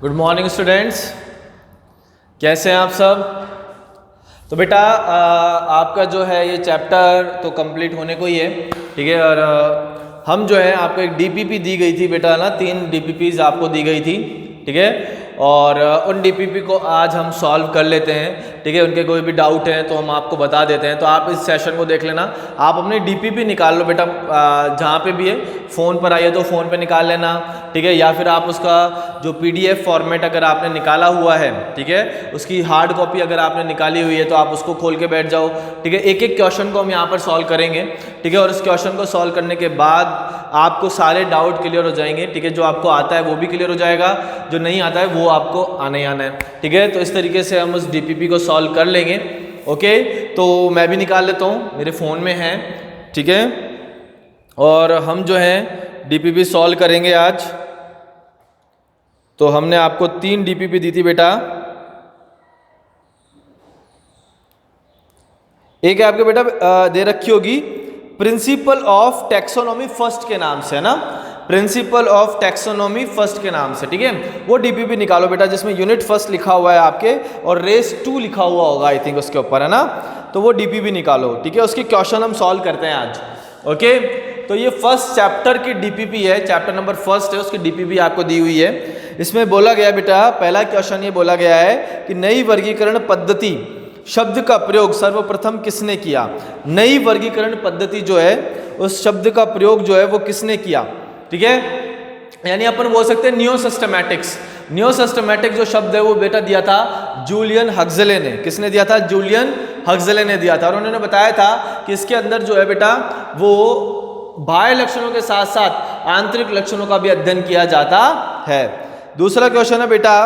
Good morning students, कैसे हैं आप सब। तो बेटा आपका जो है ये चैप्टर तो कंप्लीट होने को ही है, ठीक है। और हम जो है आपको एक डीपीपी दी गई थी बेटा ना, 3 डीपीपीज आपको दी गई थी, ठीक है। और उन डीपीपी को आज हम सॉल्व कर लेते हैं, ठीक है। उनके कोई भी डाउट है तो हम आपको बता देते हैं। तो आप इस सेशन को देख लेना, आप अपनी डीपीपी निकाल लो बेटा, जहाँ पे भी है फ़ोन पर आई है तो फ़ोन पे निकाल लेना, ठीक है। या फिर आप उसका जो पीडीएफ फॉर्मेट अगर आपने निकाला हुआ है, ठीक है, उसकी हार्ड कॉपी अगर आपने निकाली हुई है तो आप उसको खोल के बैठ जाओ, ठीक है। एक एक क्वेश्चन को हम यहाँ पर सॉल्व करेंगे, ठीक है। और उस क्वेश्चन को सॉल्व करने के बाद आपको सारे डाउट क्लियर हो जाएंगे, ठीक है। जो आपको आता है वो भी क्लियर हो जाएगा, जो नहीं आता है वो आपको आना ही आना है, ठीक है। तो इस तरीके से हम उस डीपीपी को सॉल्व कर लेंगे, ओके। तो मैं भी निकाल लेता हूँ, मेरे फ़ोन में है, ठीक है। और हम जो है डीपीपी सॉल्व करेंगे आज। तो हमने आपको 3 डीपीपी दी थी बेटा। एक है आपके बेटा दे रखी होगी प्रिंसिपल ऑफ टैक्सोनॉमी फर्स्ट के नाम से, है ना, प्रिंसिपल ऑफ टैक्सोनॉमी फर्स्ट के नाम से, ठीक है। वो डीपीपी निकालो बेटा जिसमें यूनिट फर्स्ट लिखा हुआ है आपके और रेस 2 लिखा हुआ होगा आई थिंक उसके ऊपर, है ना। तो वो डीपीपी निकालो, ठीक है। उसके क्वेश्चन हम सॉल्व करते हैं आज, ओके। तो ये फर्स्ट चैप्टर की डीपीपी है, चैप्टर नंबर फर्स्ट है, उसकी डीपीपी आपको दी हुई है। इसमें बोला गया बेटा, पहला क्वेश्चन ये बोला गया है कि नई वर्गीकरण पद्धति शब्द का प्रयोग सर्वप्रथम किसने किया। नई वर्गीकरण पद्धति जो है उस शब्द का प्रयोग जो है वो किसने किया, ठीक है। यानी अपन बोल सकते हैं न्यू सिस्टमैटिक्स। न्यू सिस्टमैटिक जो शब्द है वो बेटा दिया था जूलियन हक्सले ने। किसने दिया था? जूलियन हक्सले ने दिया था। और उन्होंने बताया था कि इसके अंदर जो है बेटा वो बाह्य लक्षणों के साथ साथ आंतरिक लक्षणों का भी अध्ययन किया जाता है। दूसरा क्वेश्चन है बेटा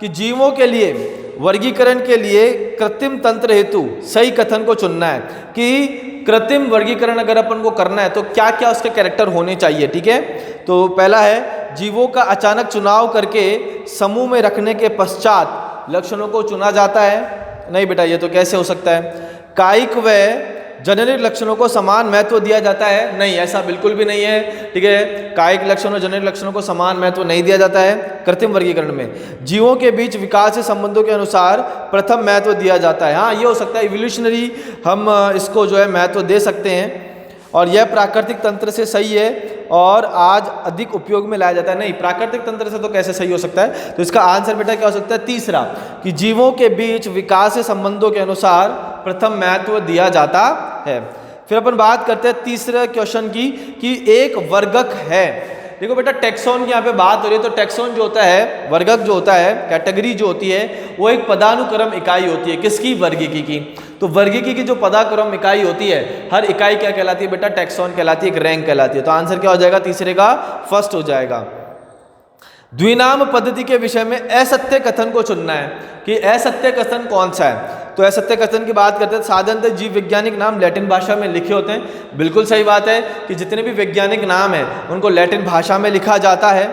कि जीवों के लिए वर्गीकरण के लिए कृत्रिम तंत्र हेतु सही कथन को चुनना है कि कृत्रिम वर्गीकरण अगर अपन को करना है तो क्या क्या उसके कैरेक्टर होने चाहिए, ठीक है। तो पहला है जीवों का अचानक चुनाव करके समूह में रखने के पश्चात लक्षणों को चुना जाता है। नहीं बेटा, ये तो कैसे हो सकता है। कायिक व जेनेरिक लक्षणों को समान महत्व दिया जाता है। नहीं, ऐसा बिल्कुल भी नहीं है, ठीक है। कायिक लक्षणों जेनेरिक लक्षणों को समान महत्व नहीं दिया जाता है कृत्रिम वर्गीकरण में। जीवों के बीच विकास के संबंधों के अनुसार प्रथम महत्व दिया जाता है। हाँ, ये हो सकता है इवोल्यूशनरी हम इसको जो है महत्व दे सकते हैं। और यह प्राकृतिक तंत्र से सही है और आज अधिक उपयोग में लाया जाता है। नहीं, प्राकृतिक तंत्र से तो कैसे सही हो सकता है। तो इसका आंसर बेटा क्या हो सकता है? तीसरा, कि जीवों के बीच विकास के संबंधों के अनुसार प्रथम महत्व दिया जाता है। फिर अपन बात करते हैं तीसरे क्वेश्चन की कि एक वर्गक है। देखो बेटा, टैक्सॉन की यहाँ पे बात हो रही है। तो टैक्सॉन जो होता है, वर्गक जो होता है, कैटेगरी जो होती है, वो एक पदानुक्रम इकाई होती है। किसकी? वर्गीकी की। तो वर्गीकी की जो पदानुक्रम इकाई होती है, हर इकाई क्या कहलाती है बेटा? टैक्सॉन कहलाती है, एक रैंक कहलाती है। तो आंसर क्या हो जाएगा? तीसरे का फर्स्ट हो जाएगा। द्विनाम पद्धति के विषय में असत्य कथन को चुनना है कि असत्य कथन कौन सा है। तो असत्य कथन की बात करते हैं, साधारणतः जीव वैज्ञानिक नाम लैटिन भाषा में लिखे होते हैं। बिल्कुल सही बात है कि जितने भी वैज्ञानिक नाम हैं उनको लैटिन भाषा में लिखा जाता है।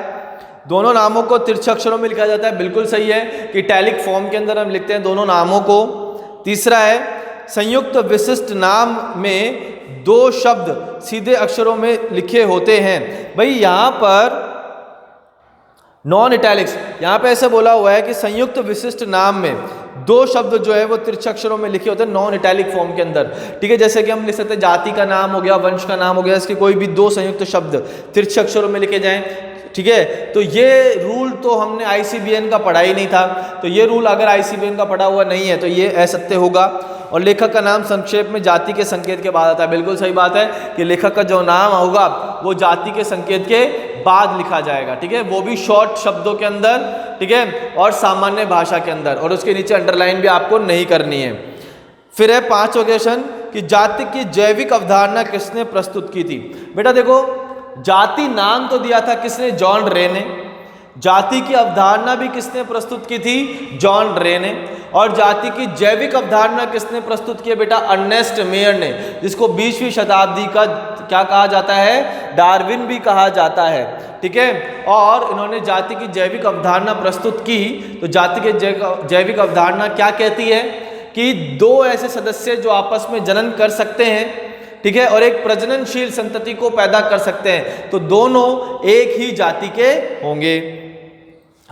दोनों नामों को तिरछे अक्षरों में लिखा जाता है। बिल्कुल सही है कि इटैलिक फॉर्म के अंदर हम लिखते हैं दोनों नामों को। तीसरा है संयुक्त विशिष्ट नाम में 2 शब्द सीधे अक्षरों में लिखे होते हैं। भाई यहाँ पर नॉन इटैलिक्स, यहाँ पे ऐसे बोला हुआ है कि संयुक्त विशिष्ट नाम में 2 शब्द जो है वो तिरछे अक्षरों में लिखे होते हैं नॉन इटैलिक फॉर्म के अंदर, ठीक है। जैसे कि हम लिख सकते हैं जाति का नाम हो गया, वंश का नाम हो गया, इसके कोई भी 2 संयुक्त शब्द तिरछे अक्षरों में लिखे जाएं, ठीक है। तो ये रूल तो हमने आईसीबीएन का पढ़ा ही नहीं था। तो ये रूल अगर आईसीबीएन का पढ़ा हुआ नहीं है तो ये असत्य होगा। और लेखक का नाम संक्षेप में जाति के संकेत के बाद आता है। बिल्कुल सही बात है कि लेखक का जो नाम होगा वो जाति के संकेत के बाद लिखा जाएगा, ठीक है। वो भी शॉर्ट शब्दों के अंदर, ठीक है, और सामान्य भाषा के अंदर, और उसके नीचे अंडरलाइन भी आपको नहीं करनी है। फिर है 5वां क्वेश्चन कि जाति की जैविक अवधारणा किसने प्रस्तुत की थी। बेटा देखो, जाति नाम तो दिया था किसने? जॉन रे ने। जाति की अवधारणा भी किसने प्रस्तुत की थी? जॉन रे ने। और जाति की जैविक अवधारणा किसने प्रस्तुत की है बेटा? अर्नेस्ट मेयर ने, जिसको 20वीं शताब्दी का क्या कहा जाता है? डार्विन भी कहा जाता है, ठीक है। और इन्होंने जाति की जैविक अवधारणा प्रस्तुत की। तो जाति की जैविक अवधारणा क्या कहती है कि 2 ऐसे सदस्य जो आपस में जनन कर सकते हैं, ठीक है, और एक प्रजननशील संतति को पैदा कर सकते हैं, तो दोनों एक ही जाति के होंगे।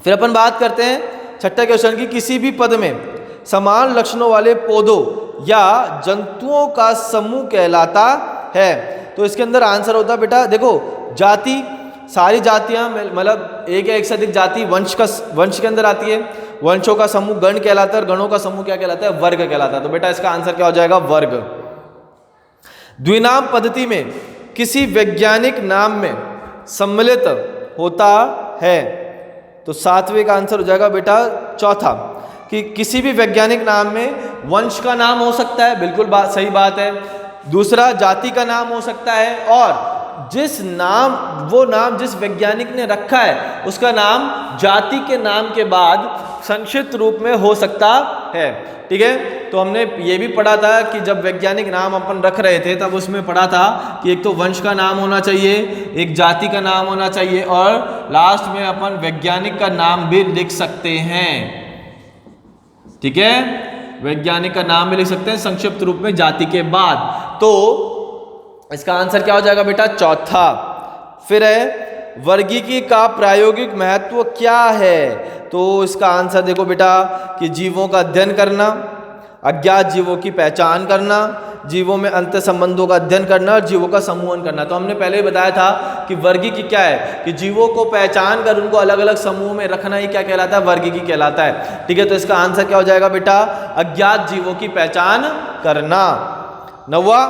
फिर अपन बात करते हैं छठा क्वेश्चन की, किसी भी पद में समान लक्षणों वाले पौधों या जंतुओं का समूह कहलाता है। तो इसके अंदर आंसर होता है बेटा, देखो जाति, सारी जातियां मतलब एक या एक से अधिक जाति वंश के अंदर आती है। वंशों का समूह गण कहलाता है और गणों का समूह क्या कहलाता है, वर्ग कहलाता है। तो बेटा इसका आंसर क्या हो जाएगा, वर्ग। द्विनाम पद्धति में किसी वैज्ञानिक नाम में सम्मिलित होता है। तो सातवें का आंसर हो जाएगा बेटा चौथा, कि किसी भी वैज्ञानिक नाम में वंश का नाम हो सकता है, बिल्कुल सही बात है। दूसरा जाति का नाम हो सकता है, और वो नाम जिस वैज्ञानिक ने रखा है उसका नाम जाति के नाम के बाद संक्षिप्त रूप में हो सकता है। ठीक है, तो हमने ये भी पढ़ा था कि जब वैज्ञानिक नाम अपन रख रहे थे तब उसमें पढ़ा था कि एक तो वंश का नाम होना चाहिए, एक जाति का नाम होना चाहिए, और लास्ट में अपन वैज्ञानिक का नाम भी लिख सकते हैं। ठीक है, वैज्ञानिक का नाम भी लिख सकते हैं संक्षिप्त रूप में जाति के बाद। तो इसका आंसर क्या हो जाएगा बेटा, चौथा। फिर है वर्गीकी का प्रायोगिक महत्व क्या है। तो इसका आंसर देखो बेटा कि जीवों का अध्ययन करना, अज्ञात जीवों की पहचान करना, जीवों में अंतर संबंधों का अध्ययन करना और जीवों का समूहन करना। तो हमने पहले ही बताया था कि वर्गीकी क्या है, कि जीवों को पहचान कर उनको अलग अलग समूह में रखना ही क्या कहलाता है, वर्गीकी कहलाता है। ठीक है, तो इसका आंसर क्या हो जाएगा बेटा, अज्ञात जीवों की पहचान करना। नौवा,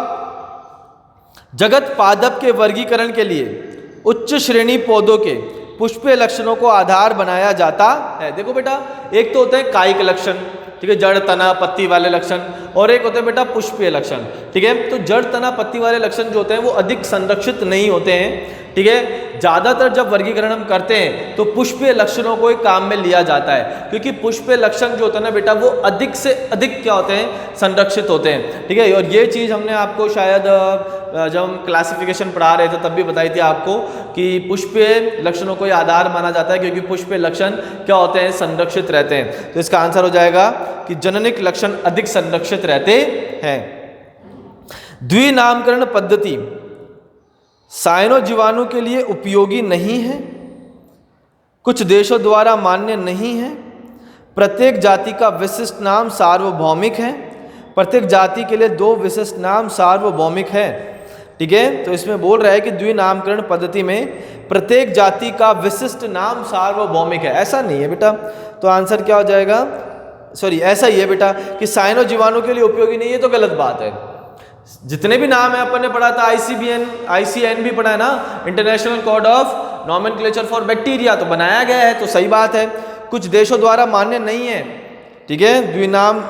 जगत पादप के वर्गीकरण के लिए उच्च श्रेणी पौधों के पुष्पीय लक्षणों को आधार बनाया जाता है। देखो बेटा, एक तो होते हैं कायिक लक्षण, ठीक है, जड़ तना पत्ती वाले लक्षण, और एक होते हैं बेटा पुष्पीय लक्षण। ठीक है, तो जड़ तना पत्ती वाले लक्षण जो होते हैं वो अधिक संरक्षित नहीं होते हैं। ठीक है, ज़्यादातर जब वर्गीकरण हम करते हैं तो पुष्पीय लक्षणों को एक काम में लिया जाता है, क्योंकि पुष्पीय लक्षण जो होता है ना बेटा वो अधिक से अधिक क्या होते हैं, संरक्षित होते हैं। ठीक है, और ये चीज़ हमने आपको शायद जब हम क्लासिफिकेशन पढ़ा रहे थे तब भी बताई थी आपको कि पुष्पीय लक्षणों को आधार माना जाता है, क्योंकि पुष्पीय लक्षण क्या होते हैं, संरक्षित रहते हैं। तो इसका आंसर हो जाएगा कि जननिक लक्षण अधिक संरक्षित रहते हैं। द्विनामकरण पद्धति साइनो जीवाणु के लिए उपयोगी नहीं है, कुछ देशों द्वारा मान्य नहीं है, प्रत्येक जाति का विशिष्ट नाम सार्वभौमिक है, प्रत्येक जाति के लिए 2 विशिष्ट नाम सार्वभौमिक है। ठीक है, तो इसमें बोल रहा है कि द्विनामकरण पद्धति में प्रत्येक जाति का विशिष्ट नाम सार्वभौमिक है। ऐसा नहीं है बेटा, तो आंसर क्या हो जाएगा, सॉरी ऐसा ही है बेटा कि साइनो जीवाणु के लिए उपयोगी नहीं है, तो गलत बात है। जितने भी नाम है अपन ने पढ़ा था, ICN भी पढ़ा है ना, international code of nomenclature for bacteria, तो बनाया गया है, तो सही बात है। कुछ देशों द्वारा मान्य नहीं है, ठीक है, द्विनाम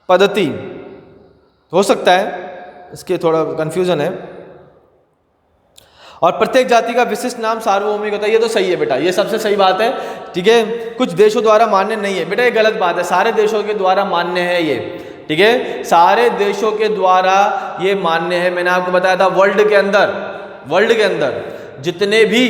पद्धति हो सकता है, इसके थोड़ा कंफ्यूजन है। और प्रत्येक जाति का विशिष्ट नाम सार्वभौमिक होता है, ये तो सही है बेटा, ये सबसे सही बात है। ठीक है, कुछ देशों द्वारा मान्य नहीं है बेटा, ये गलत बात है, सारे देशों के द्वारा मान्य है ये। ठीक है, सारे देशों के द्वारा ये मान्य है। मैंने आपको बताया था वर्ल्ड के अंदर जितने भी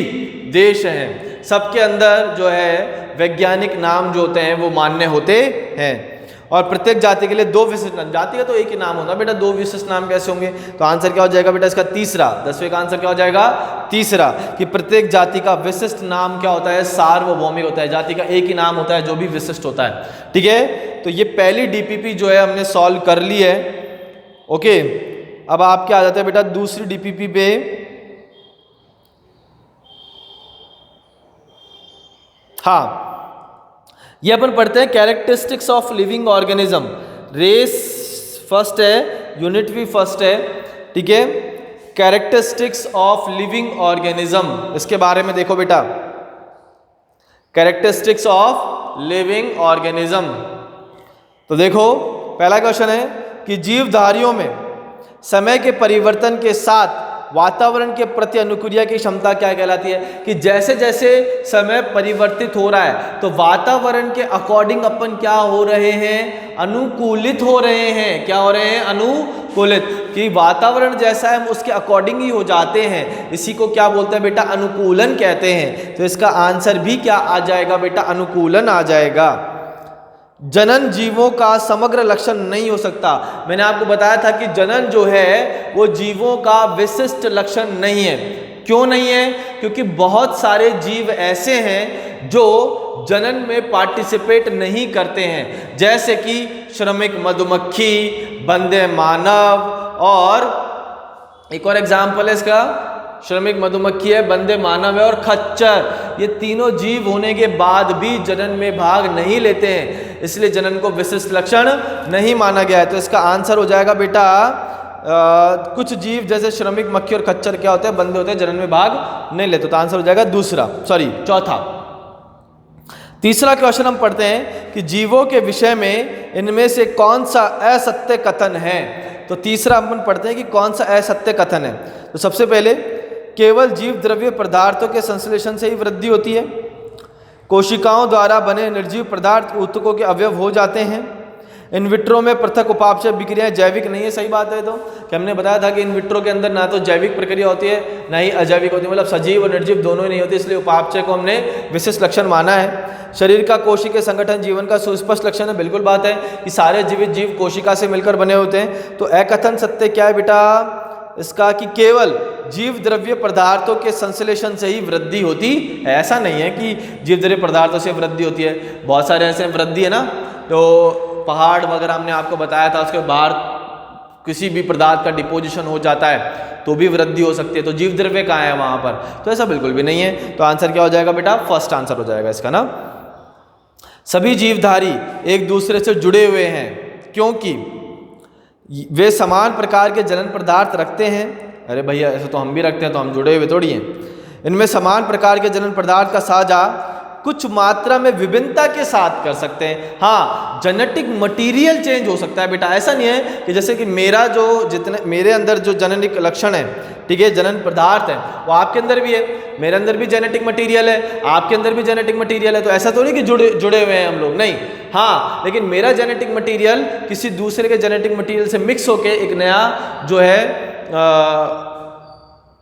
देश हैं सबके अंदर जो है वैज्ञानिक नाम जो होते हैं वो मान्य होते हैं। और प्रत्येक जाति के लिए 2 विशिष्ट नाम, जाति का तो एक ही नाम होता है बेटा, 2 विशिष्ट नाम कैसे होंगे। तो आंसर क्या हो जाएगा बेटा इसका तीसरा, 10वें का आंसर क्या हो जाएगा, तीसरा, कि प्रत्येक जाति का विशिष्ट नाम क्या होता है, सार्वभौमिक होता है। जाति का एक ही नाम होता है जो भी विशिष्ट होता है। ठीक है, तो ये पहली DPP जो है हमने सॉल्व कर ली है। ओके, अब आप क्या आ जाते हैं बेटा दूसरी DPP पे। हाँ, ये अपन पढ़ते हैं characteristics of living organism. Race first है, यूनिट भी फर्स्ट है। ठीक है, कैरेक्टरिस्टिक्स ऑफ लिविंग ऑर्गेनिज्म, इसके बारे में देखो बेटा, कैरेक्टरिस्टिक्स ऑफ लिविंग ऑर्गेनिज्म। तो देखो पहला क्वेश्चन है कि जीवधारियों में समय के परिवर्तन के साथ वातावरण के प्रति अनुक्रिया की क्षमता क्या कहलाती है, कि जैसे जैसे समय परिवर्तित हो रहा है तो वातावरण के अकॉर्डिंग अपन क्या हो रहे हैं, अनुकूलित हो रहे हैं। क्या हो रहे हैं, अनुकूलित, कि वातावरण जैसा है हम उसके अकॉर्डिंग ही हो जाते हैं। इसी को क्या बोलते हैं बेटा, अनुकूलन कहते हैं। तो इसका आंसर भी क्या आ जाएगा बेटा, अनुकूलन आ जाएगा। जनन जीवों का समग्र लक्षण नहीं हो सकता। मैंने आपको बताया था कि जनन जो है वो जीवों का विशिष्ट लक्षण नहीं है। क्यों नहीं है, क्योंकि बहुत सारे जीव ऐसे हैं जो जनन में पार्टिसिपेट नहीं करते हैं, जैसे कि श्रमिक मधुमक्खी, बंदे मानव, और एक और एग्जाम्पल है इसका, श्रमिक मधुमक्खी है, बंदे मानव है और खच्चर। ये तीनों जीव होने के बाद भी जनन में भाग नहीं लेते हैं, इसलिए जनन को विशिष्ट लक्षण नहीं माना गया है। तो इसका आंसर हो जाएगा बेटा कुछ जीव जैसे श्रमिक मक्खी और खच्चर क्या होते हैं, बंदे होते हैं, जनन में भाग नहीं लेते। तो आंसर हो जाएगा चौथा। तीसरा क्वेश्चन हम पढ़ते हैं कि जीवों के विषय में इनमें से कौन सा असत्य कथन है। तो तीसरा हम पढ़ते हैं कि कौन सा असत्य कथन है। तो सबसे पहले, केवल जीव द्रव्य पदार्थों के संश्लेषण से ही वृद्धि होती है, कोशिकाओं द्वारा बने निर्जीव पदार्थ ऊतकों के अवयव हो जाते हैं, इन विट्रो में पृथक उपापचय विक्रियाएं जैविक नहीं है। सही बात है। तो कि हमने बताया था कि इन विट्रो के अंदर ना तो जैविक प्रक्रिया होती है ना ही अजैविक होती है, मतलब सजीव और निर्जीव दोनों ही नहीं होती, इसलिए उपापचय को हमने विशिष्ट लक्षण माना है। शरीर का कोशिकीय संगठन जीवन का सुस्पष्ट लक्षण है। बिल्कुल बात है कि सारे जीवित जीव कोशिका से मिलकर बने होते हैं। तो अकथन सत्य क्या है बेटा इसका, कि केवल जीव द्रव्य पदार्थों के संश्लेषण से ही वृद्धि होती है। ऐसा नहीं है कि जीव द्रव्य पदार्थों से वृद्धि होती है, बहुत सारे ऐसे वृद्धि है ना, तो पहाड़ वगैरह हमने आपको बताया था, उसके बाहर किसी भी पदार्थ का डिपोजिशन हो जाता है तो भी वृद्धि हो सकती है, तो जीव द्रव्य कहाँ है वहाँ पर, तो ऐसा बिल्कुल भी नहीं है। तो आंसर क्या हो जाएगा बेटा, फर्स्ट आंसर हो जाएगा इसका ना। सभी जीवधारी एक दूसरे से जुड़े हुए हैं क्योंकि वे समान प्रकार के जनन पदार्थ रखते हैं। अरे भैया ऐसे तो हम भी रखते हैं, तो हम जुड़े हुए थोड़ी हैं। इनमें समान प्रकार के जनन पदार्थ का साझा कुछ मात्रा में विभिन्नता के साथ कर सकते हैं। हाँ, जेनेटिक मटेरियल चेंज हो सकता है बेटा, ऐसा नहीं है कि जैसे कि मेरा जो जितने मेरे अंदर जो जेनेटिक लक्षण है, ठीक है, जनन पदार्थ है, वो आपके अंदर भी है, मेरे अंदर भी जेनेटिक मटेरियल है, आपके अंदर भी जेनेटिक मटेरियल है। तो ऐसा तो नहीं कि जुड़े हुए हैं हम लोग, नहीं। हाँ, लेकिन मेरा जेनेटिक मटेरियल किसी दूसरे के जेनेटिक मटेरियल से मिक्स होके एक नया जो है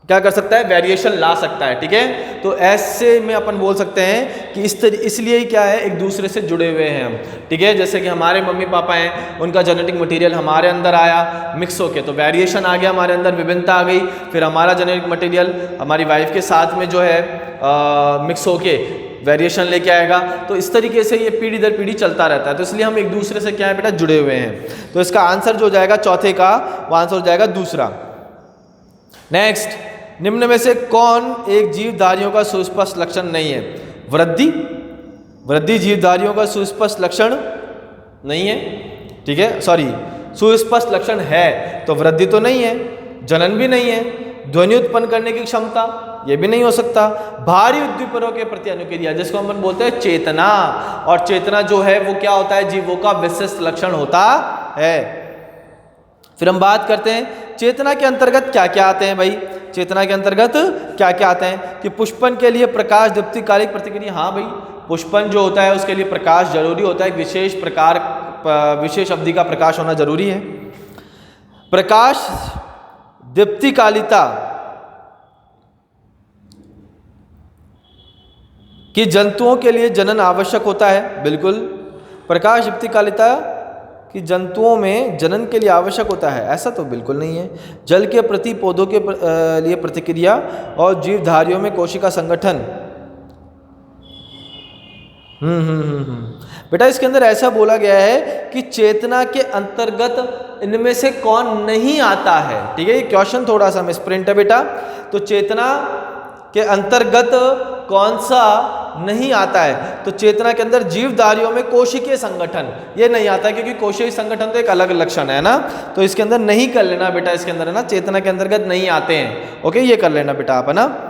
क्या कर सकता है, वेरिएशन ला सकता है। ठीक है, तो ऐसे में अपन बोल सकते हैं कि इसलिए ही क्या है, एक दूसरे से जुड़े हुए हैं हम। ठीक है, जैसे कि हमारे मम्मी पापा हैं, उनका जेनेटिक मटेरियल हमारे अंदर आया मिक्स होके, तो वेरिएशन आ गया हमारे अंदर, विभिन्नता आ गई। फिर हमारा जेनेटिक मटेरियल हमारी वाइफ के साथ में जो है मिक्स होके वेरिएशन लेके आएगा। तो इस तरीके से ये पीढ़ी दर पीढ़ी चलता रहता है। तो इसलिए हम एक दूसरे से क्या है बेटा, जुड़े हुए हैं। तो इसका आंसर जो हो जाएगा चौथे का, वो आंसर हो जाएगा दूसरा। नेक्स्ट, निम्न में से कौन एक जीवधारियों का सुस्पष्ट लक्षण नहीं है। वृद्धि जीवधारियों का सुस्पष्ट लक्षण नहीं है। ठीक है, सॉरी, सुस्पष्ट लक्षण है तो वृद्धि तो नहीं है, जनन भी नहीं है, ध्वनि उत्पन्न करने की क्षमता ये भी नहीं हो सकता, भारी उद्दीपनों के प्रति अनुक्रिया जिसको हम बोलते हैं चेतना, और चेतना जो है वो क्या होता है, जीवों का विशिष्ट लक्षण होता है। फिर हम बात करते हैं चेतना के अंतर्गत क्या क्या आते हैं भाई। चेतना के अंतर्गत क्या क्या आते हैं कि पुष्पन के लिए प्रकाश दीप्तिकालिक प्रतिक्रिया। हाँ भाई, पुष्पन जो होता है उसके लिए प्रकाश जरूरी होता है, विशेष अवधि का प्रकाश होना जरूरी है। प्रकाश दीप्तिकालिता कि जंतुओं के लिए जनन आवश्यक होता है। बिल्कुल, प्रकाश दीप्तिकालिता कि जंतुओं में जनन के लिए आवश्यक होता है, ऐसा तो बिल्कुल नहीं है। जल के प्रति पौधों के लिए प्रतिक्रिया और जीवधारियों में कोशिका संगठन। बेटा इसके अंदर ऐसा बोला गया है कि चेतना के अंतर्गत इनमें से कौन नहीं आता है। ठीक है, ये क्वेश्चन थोड़ा सा मिसप्रिंट है बेटा। तो चेतना के अंतर्गत कौन सा नहीं आता है, तो चेतना के अंदर जीवधारियों में कोशिकीय संगठन ये नहीं आता है, क्योंकि कोशिकीय संगठन तो एक अलग लक्षण है ना, तो इसके अंदर नहीं कर लेना बेटा, इसके अंदर है ना, चेतना के अंतर्गत नहीं आते हैं। ओके, ये कर लेना बेटा आप, है ना।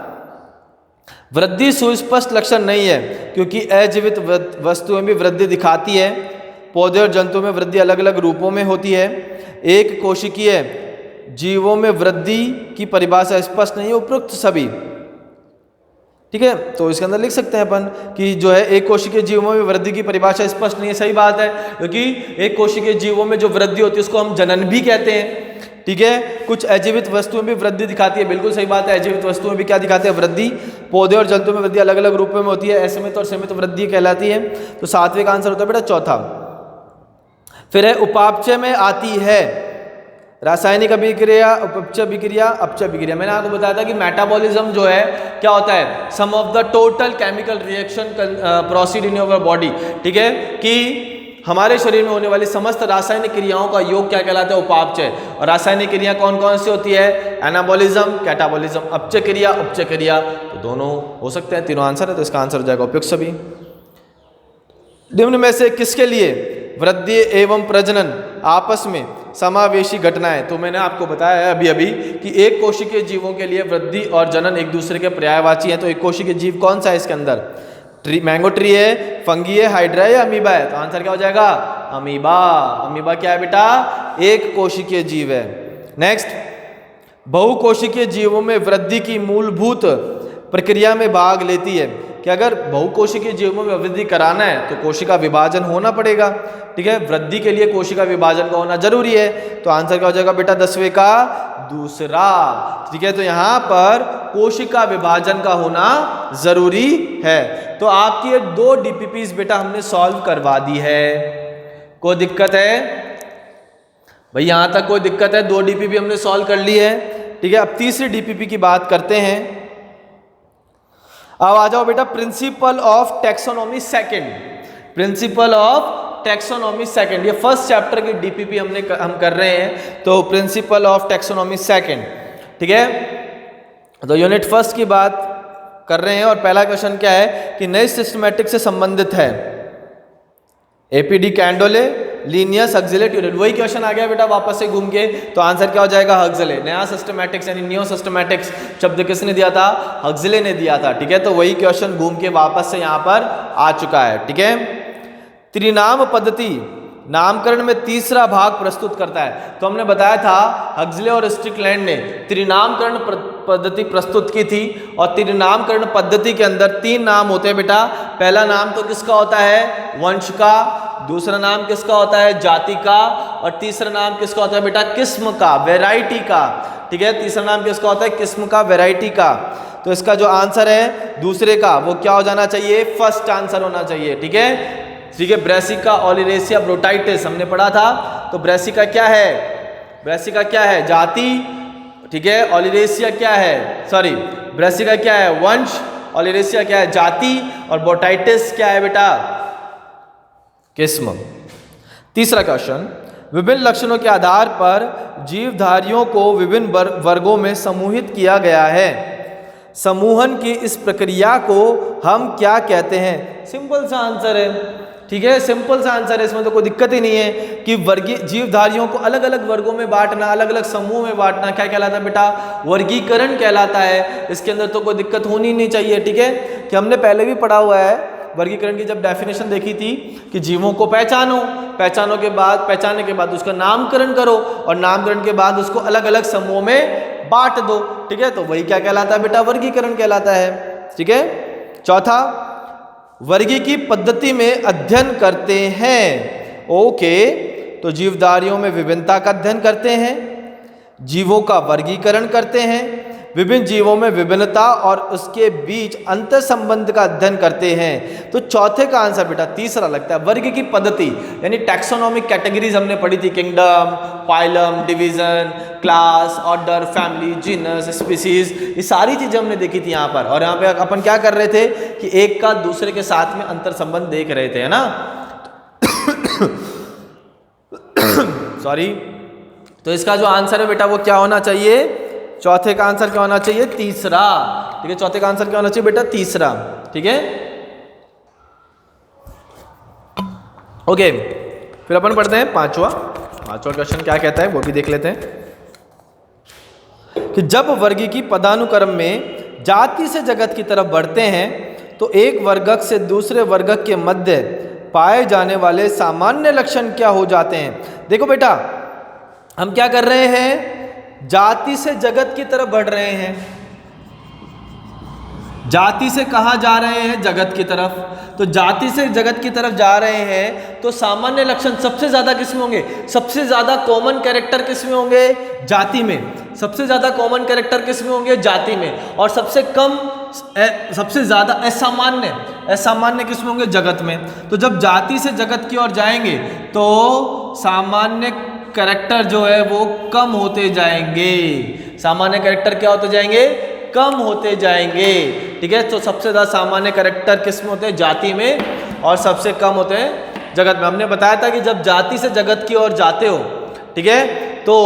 वृद्धि सुस्पष्ट लक्षण नहीं है क्योंकि अजीवित वस्तुएं भी वृद्धि दिखाती है। पौधे और जंतुओं में वृद्धि अलग अलग रूपों में होती है। एक कोशिकीय जीवों में वृद्धि की परिभाषा स्पष्ट नहीं है। उपरोक्त सभी, ठीक है, तो इसके अंदर लिख सकते हैं अपन कि जो है एक कोशिकीय जीवों में वृद्धि की परिभाषा स्पष्ट नहीं है। सही बात है, क्योंकि एक कोशिकीय जीवों में जो वृद्धि होती है उसको हम जनन भी कहते हैं। ठीक है, कुछ अजीवित वस्तुएं भी वृद्धि दिखाती है। बिल्कुल सही बात है, अजीवित वस्तुएं भी क्या दिखाते हैं, वृद्धि। पौधे और जंतुओं में वृद्धि अलग अलग रूपों में होती है, असीमित और सीमित वृद्धि कहलाती है। तो सातवें का आंसर होता है बेटा चौथा। फिर है उपापचय में आती है रासायनिक अभिक्रिया, उपचय विक्रिया, अपचय विक्रिया। मैंने आपको बताया था कि मेटाबॉलिज्म जो है क्या होता है, sum of the total chemical reaction proceed in your body, ठीक है, कि हमारे शरीर में होने वाली समस्त रासायनिक क्रियाओं का योग क्या कहलाता है, उपापचय। और रासायनिक क्रिया कौन कौन सी होती है, एनाबॉलिज्म, कैटाबॉलिज्म, अपचय क्रिया, उपचय क्रिया, तो दोनों हो सकते हैं, तीनों आंसर है, तो इसका आंसर हो जाएगा उपयुक्त सभी। निम्न में से किसके लिए वृद्धि एवं प्रजनन आपस में समावेशी घटनाएं, तो मैंने आपको बताया है अभी अभी कि एक कोशिकीय जीवों के लिए वृद्धि और जनन एक दूसरे के पर्यायवाची हैं। तो एक कोशिकीय जीव कौन सा है इसके अंदर, मैंगो ट्री है, फंगी है, हाइड्रा है या अमीबा है, तो आंसर क्या हो जाएगा, अमीबा। अमीबा क्या है बेटा, एक कोशिकीय जीव है। नेक्स्ट, बहुकोशिकीय जीवों में वृद्धि की मूलभूत प्रक्रिया में भाग लेती है कि अगर बहुकोशिकीय जीवों में वृद्धि कराना है तो कोशिका विभाजन होना पड़ेगा, ठीक है, वृद्धि के लिए कोशिका विभाजन का होना जरूरी है। तो आंसर क्या हो जाएगा बेटा, 10वें का दूसरा, ठीक है। तो यहाँ पर कोशिका विभाजन का होना जरूरी है। तो आपकी ये 2 डीपीपीज बेटा हमने सॉल्व करवा दी है। कोई दिक्कत है भाई, यहाँ तक कोई दिक्कत है, 2 डीपीपी हमने सॉल्व कर ली है, ठीक है। अब तीसरी डीपीपी की बात करते हैं। अब आ जाओ बेटा principle of taxonomy second, principle of taxonomy second, ये फर्स्ट चैप्टर की डीपीपी हम कर रहे हैं। तो प्रिंसिपल ऑफ टैक्सोनॉमी सेकंड, ठीक है, तो यूनिट फर्स्ट की बात कर रहे हैं। और पहला क्वेश्चन क्या है कि नए सिस्टमैटिक से संबंधित है, एपीडी कैंडोले, लीनियस, हक्सले, ट्यूरेल। वही क्वेश्चन आ गया बेटा वापस से घूम के, तो आंसर क्या हो जाएगा, हक्सले। नया सिस्टमैटिक्स यानी न्यू सिस्टमैटिक्स शब्द किसने दिया था, हक्सले ने दिया था, ठीक है। तो वही क्वेश्चन घूम के वापस से यहाँ पर आ चुका है, ठीक है। त्रिनाम पद्धति नामकरण में तीसरा भाग प्रस्तुत करता है। तो हमने बताया था हक्सले और स्ट्रिकलैंड ने त्रिनामकरण पद्धति प्रस्तुत की थी, और त्रिनामकरण पद्धति के अंदर 3 नाम होते हैं बेटा। पहला नाम तो किसका होता है, वंश का, दूसरा नाम किसका होता है, जाति का, और तीसरा नाम किसका होता है बेटा, किस्म का, वैरायटी का, ठीक है। तीसरा नाम किसका होता है, किस्म का, वैरायटी का। तो इसका जो आंसर है दूसरे का वो क्या हो जाना चाहिए, फर्स्ट आंसर होना चाहिए, ठीक है, ठीक है। ब्रेसिका, ओलिरेसिया, ब्रोटाइटिस हमने पढ़ा था। तो ब्रेसिका क्या है, ब्रेसिका क्या है, जाति, ठीक है। ओलिरेसिया क्या है, सॉरी, ब्रेसिका क्या है, वंश, ओलिरेसिया क्या है, जाति, और ब्रोटाइटिस क्या है बेटा, किस्म। तीसरा क्वेश्चन, विभिन्न लक्षणों के आधार पर जीवधारियों को विभिन्न वर्गों में समूहित किया गया है। समूहन की इस प्रक्रिया को हम क्या कहते हैं। सिंपल सा आंसर है, ठीक है, सिंपल सा आंसर है, इसमें तो कोई दिक्कत ही नहीं है कि वर्गीय जीवधारियों को अलग अलग वर्गों में बांटना, अलग अलग समूह में बांटना क्या कहलाता है बेटा, वर्गीकरण कहलाता है। इसके अंदर तो कोई दिक्कत होनी नहीं चाहिए, ठीक है। कि हमने पहले भी पढ़ा हुआ है वर्गीकरण की, जब डेफिनेशन देखी थी कि जीवों को पहचानो, पहचानने के बाद उसका नामकरण करो, और नामकरण के बाद उसको अलग अलग समूहों में बांट दो, ठीक है। तो वही क्या कहलाता है बेटा, वर्गीकरण कहलाता है, ठीक है। चौथा, वर्गीय की पद्धति में अध्ययन करते हैं। ओके, तो जीवधारियों में विभिन्नता का अध्ययन करते हैं, जीवों का वर्गीकरण करते हैं, विभिन्न जीवों में विभिन्नता और उसके बीच अंतर संबंध का अध्ययन करते हैं। तो चौथे का आंसर बेटा तीसरा लगता है, वर्ग की पद्धति यानी टैक्सोनॉमिक कैटेगरीज हमने पढ़ी थी, kingdom, phylum, division, class, order, family, genus, species, ये सारी चीजें हमने देखी थी यहाँ पर। और यहाँ पे अपन क्या कर रहे थे कि एक का दूसरे के साथ में अंतर संबंध देख रहे थे, है ना। सॉरी, तो इसका जो आंसर है बेटा वो क्या होना चाहिए, चौथे का आंसर क्या होना चाहिए, तीसरा, ठीक है। चौथे का आंसर क्या होना चाहिए बेटा, तीसरा, ठीक है। ओके, फिर अपन पढ़ते हैं पांचवा क्वेश्चन क्या कहता है वो भी देख लेते हैं कि जब वर्गीय की पदानुक्रम में जाति से जगत की तरफ बढ़ते हैं तो एक वर्गक से दूसरे वर्गक के मध्य पाए जाने वाले सामान्य लक्षण क्या हो जाते हैं। देखो बेटा, हम क्या कर रहे हैं, जाति से जगत की तरफ बढ़ रहे हैं। जाति से कहाँ जा रहे हैं, जगत की तरफ। तो जाति से जगत की तरफ जा रहे हैं तो सामान्य लक्षण सबसे ज्यादा किस में होंगे, सबसे ज्यादा कॉमन कैरेक्टर किस में होंगे, जाति में। सबसे ज्यादा कॉमन कैरेक्टर किस में होंगे, जाति में। और सबसे कम, सबसे ज्यादा असामान्य किस में होंगे, जगत में। तो जब जाति से जगत की ओर जाएंगे तो सामान्य कैरेक्टर जो है वो कम होते जाएंगे। सामान्य कैरेक्टर क्या होते जाएंगे, कम होते जाएंगे। ठीक है, तो सबसे ज़्यादा सामान्य कैरेक्टर किस में होते हैं? जाति में, और सबसे कम होते हैं जगत में। हमने बताया था कि जब जाति से जगत की ओर जाते हो, ठीक है, तो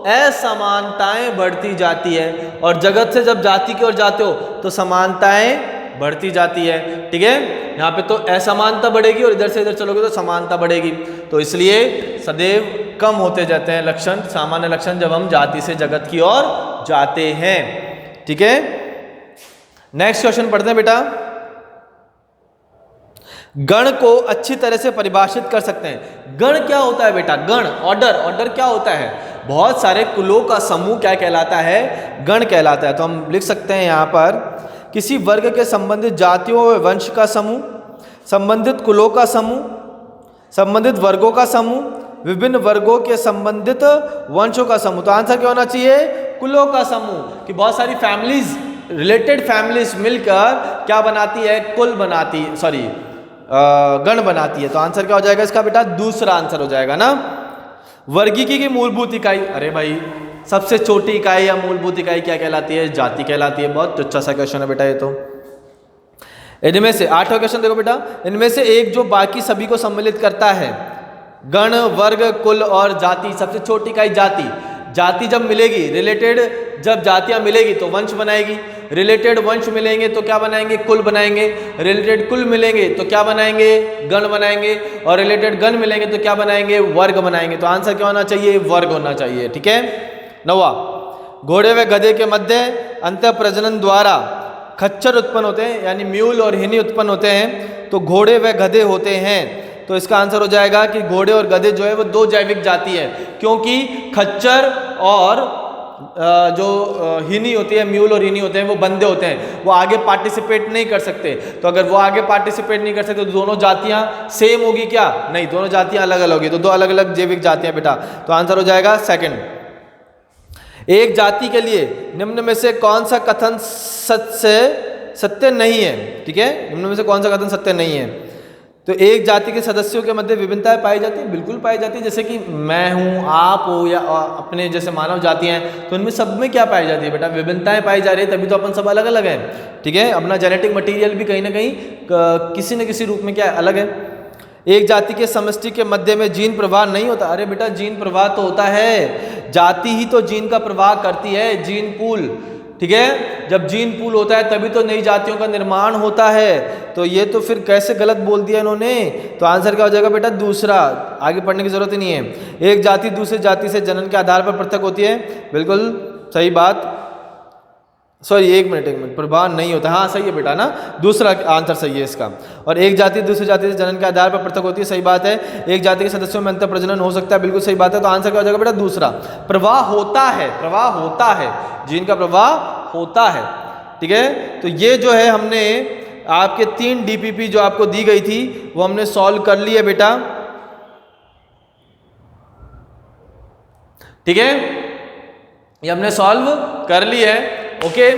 असमानताएं बढ़ती जाती है, और जगत से जब जाति की ओर जाते हो तो समानताएं बढ़ती जाती है। ठीक है, यहाँ पे तो असमानता बढ़ेगी और इधर से इधर चलोगे तो समानता बढ़ेगी। तो इसलिए सदैव कम होते जाते हैं लक्षण, सामान्य लक्षण, जब हम जाति से जगत की ओर जाते हैं। ठीक है, नेक्स्ट क्वेश्चन पढ़ते हैं बेटा। गण को अच्छी तरह से परिभाषित कर सकते हैं। गण क्या होता है बेटा? गण, ऑर्डर। ऑर्डर क्या होता है? बहुत सारे कुलों का समूह क्या कहलाता है? गण कहलाता है। तो हम लिख सकते हैं यहाँ पर, किसी वर्ग के संबंधित जातियों व वंश का समूह, संबंधित कुलों का समूह, संबंधित वर्गों का समूह, विभिन्न वर्गों के संबंधित वंशों का समूह। तो आंसर क्या होना चाहिए? कुलों का समूह, कि बहुत सारी फैमिलीज, रिलेटेड फैमिलीज मिलकर क्या बनाती है? कुल बनाती, सॉरी गण बनाती है। तो आंसर क्या हो जाएगा इसका बेटा? दूसरा आंसर हो जाएगा ना। वर्गीकी की मूलभूत इकाई, अरे भाई सबसे छोटी इकाई या मूलभूत इकाई क्या कहलाती है? जाति कहलाती है। बहुत अच्छा सा क्वेश्चन है बेटा ये तो। इनमें से 8वां क्वेश्चन देखो बेटा, इनमें से एक जो बाकी सभी को सम्मिलित करता है, गण, वर्ग, कुल और जाति। सबसे छोटी इकाई जाति। जाति जब मिलेगी, रिलेटेड जब जातियां मिलेगी तो वंश बनाएगी, रिलेटेड वंश मिलेंगे तो क्या बनाएंगे? कुल बनाएंगे, रिलेटेड कुल मिलेंगे तो क्या बनाएंगे? गण बनाएंगे, और रिलेटेड गण मिलेंगे तो क्या बनाएंगे? वर्ग बनाएंगे। तो आंसर क्या होना चाहिए? वर्ग होना चाहिए। ठीक है। 9वां, घोड़े व गधे के मध्य अंतः प्रजनन द्वारा खच्चर उत्पन्न होते हैं, यानी म्यूल और हिनी उत्पन्न होते हैं। तो घोड़े व गधे होते हैं, तो इसका आंसर हो जाएगा कि घोड़े और गधे जो है वो दो जैविक जाति है, क्योंकि खच्चर और जो हिनी होती है, म्यूल और हिनी होते हैं, वो बंदे होते हैं, वो आगे पार्टिसिपेट नहीं कर सकते। तो अगर वो आगे पार्टिसिपेट नहीं कर सकते तो दोनों जातियां सेम होगी क्या? नहीं, दोनों जातियां अलग अलग होगी। तो दो अलग अलग जैविक जातियां बेटा। तो आंसर हो जाएगा सेकंड। एक जाति के लिए निम्न में से कौन सा कथन सत्य नहीं है? ठीक है, निम्न में से कौन सा कथन सत्य नहीं है? तो एक जाति के सदस्यों के मध्य विभिन्नताएं पाई जाती हैं, बिल्कुल पाई जाती है। जैसे कि मैं हूँ, आप हो, या अपने जैसे मानव जातियां हैं, तो इनमें सब में क्या पाई जाती है बेटा? विभिन्नताएं पाई जा रही है, तभी तो अपन सब अलग अलग हैं। ठीक है, अपना जेनेटिक मटीरियल भी कहीं ना कहीं किसी न किसी रूप में क्या है? अलग है। एक जाति के समष्टि के मध्य में जीन प्रवाह नहीं होता। अरे बेटा जीन प्रवाह तो होता है, जाति ही तो जीन का प्रवाह करती है, जीन पूल। ठीक है, जब जीन पूल होता है तभी तो नई जातियों का निर्माण होता है। तो ये तो फिर कैसे गलत बोल दिया इन्होंने? तो आंसर क्या हो जाएगा बेटा? दूसरा। आगे पढ़ने की जरूरत ही नहीं है। एक जाति दूसरी जाति से जनन के आधार पर पृथक होती है, बिल्कुल सही बात। सॉरी, एक मिनट, प्रवाह नहीं होता। हाँ सही है बेटा ना, दूसरा आंसर सही है इसका। और एक जाति दूसरी जाति से जनन के आधार पर पृथक होती है, सही बात है। एक जाति के सदस्यों में अंतर प्रजनन हो सकता है, बिल्कुल सही बात है। तो आंसर क्या हो जाएगा बेटा? दूसरा। प्रवाह होता है, प्रवाह होता है, जीन का प्रवाह होता है। ठीक है, तो ये जो है हमने आपके 3 डीपीपी जो आपको दी गई थी वो हमने सॉल्व कर ली है बेटा। ठीक है, ये हमने सॉल्व कर ली है। ओके,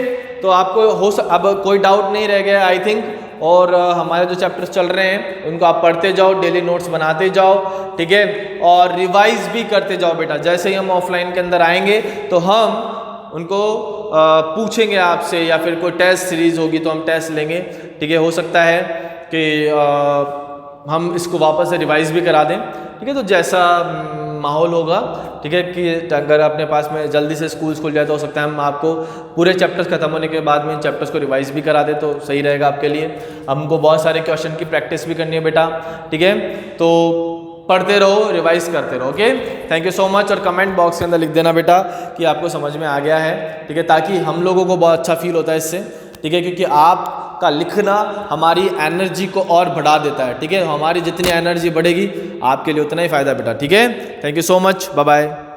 तो आपको अब कोई डाउट नहीं रह गया आई थिंक। और हमारे जो चैप्टर्स चल रहे हैं उनको आप पढ़ते जाओ, डेली नोट्स बनाते जाओ। ठीक है, और रिवाइज भी करते जाओ बेटा। जैसे ही हम ऑफलाइन के अंदर आएंगे तो हम उनको पूछेंगे आपसे, या फिर कोई टेस्ट सीरीज होगी तो हम टेस्ट लेंगे। ठीक है, हो सकता है कि हम इसको वापस से रिवाइज भी करा दें। ठीक है, तो जैसा माहौल होगा, ठीक है, कि अगर अपने पास में जल्दी से स्कूल खुल जाए तो हो सकता है हम आपको पूरे चैप्टर्स खत्म होने के बाद में इन चैप्टर्स को रिवाइज भी करा दें, तो सही रहेगा आपके लिए। हमको बहुत सारे क्वेश्चन की प्रैक्टिस भी करनी है बेटा। ठीक है, तो पढ़ते रहो, रिवाइज करते रहो। Okay, thank you so much. और कमेंट बॉक्स के अंदर लिख देना बेटा कि आपको समझ में आ गया है। ठीक है, ताकि हम लोगों को बहुत अच्छा फील होता है इससे। ठीक है, क्योंकि आपका लिखना हमारी एनर्जी को और बढ़ा देता है। ठीक है, हमारी जितनी एनर्जी बढ़ेगी आपके लिए उतना ही फायदा बेटा। ठीक है, thank you so much, bye bye.